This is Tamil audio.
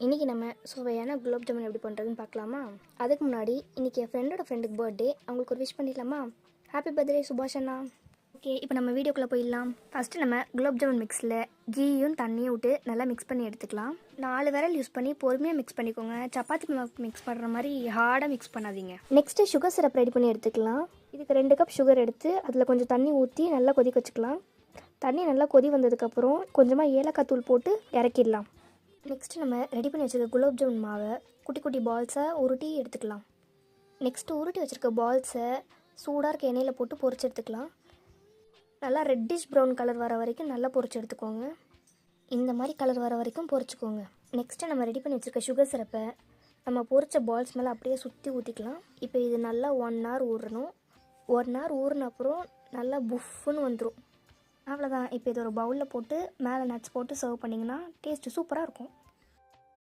இன்றைக்கி நம்ம சுவையான குலோப் ஜாமுன் எப்படி பண்ணுறதுன்னு பார்க்கலாமா? அதுக்கு முன்னாடி இன்றைக்கி என் ஃப்ரெண்டோட ஃப்ரெண்டுக்கு பர்த்டே. அவங்களுக்கு ஒரு விஷ் பண்ணிடலாமா? ஹாப்பி பர்த்டே சுபாஷ் அண்ணா. ஓகே, இப்போ நம்ம வீடியோக்குள்ளே போயிடலாம். ஃபஸ்ட்டு நம்ம குலோப் ஜாமுன் மிக்ஸில் கீயும் தண்ணியும் விட்டு நல்லா மிக்ஸ் பண்ணி எடுத்துக்கலாம். 4 விரல் யூஸ் பண்ணி பொறுமையாக மிக்ஸ் பண்ணிக்கோங்க. சப்பாத்தி மாவு மிக்ஸ் பண்ணுற மாதிரி ஹார்டாக மிக்ஸ் பண்ணாதீங்க. நெக்ஸ்ட்டு சுகர் சிரப் ரெடி பண்ணி எடுத்துக்கலாம். இதுக்கு 2 கப் சுகர் எடுத்து அதில் கொஞ்சம் தண்ணி ஊற்றி நல்லா கொதிக்க வச்சுக்கலாம். தண்ணி நல்லா கொதி வந்ததுக்கப்புறம் கொஞ்சமாக ஏலக்காய் தூள் போட்டு இறக்கிடலாம். நெக்ஸ்ட்டு நம்ம ரெடி பண்ணி வச்சுருக்க குலோப் ஜாமுன் மாவை குட்டி குட்டி பால்ஸை உருட்டி எடுத்துக்கலாம். நெக்ஸ்ட்டு உருட்டி வச்சுருக்க பால்ஸை சூடாக இருக்க எண்ணெயில் போட்டு பொரிச்சு எடுத்துக்கலாம். நல்லா ரெட்டிஷ் ப்ரௌன் கலர் வர வரைக்கும் நல்லா பொரிச்சு எடுத்துக்கோங்க. இந்த மாதிரி கலர் வர வரைக்கும் பொரிச்சுக்கோங்க. நெக்ஸ்ட்டு நம்ம ரெடி பண்ணி வச்சுருக்க சுகர் சிரப்பை நம்ம பொரிச்ச பால்ஸ் மேலே அப்படியே சுற்றி ஊற்றிக்கலாம். இப்போ இது நல்லா 1 hour ஊறணும். 1 hour ஊறின அப்புறம் நல்லா புஃப்னு வந்துடும். அவ்வளோதான். இப்போ இது ஒரு பவுலில் போட்டு மேலே நட்ஸ் போட்டு சர்வ் பண்ணிங்கன்னா டேஸ்ட்டு சூப்பராக இருக்கும்.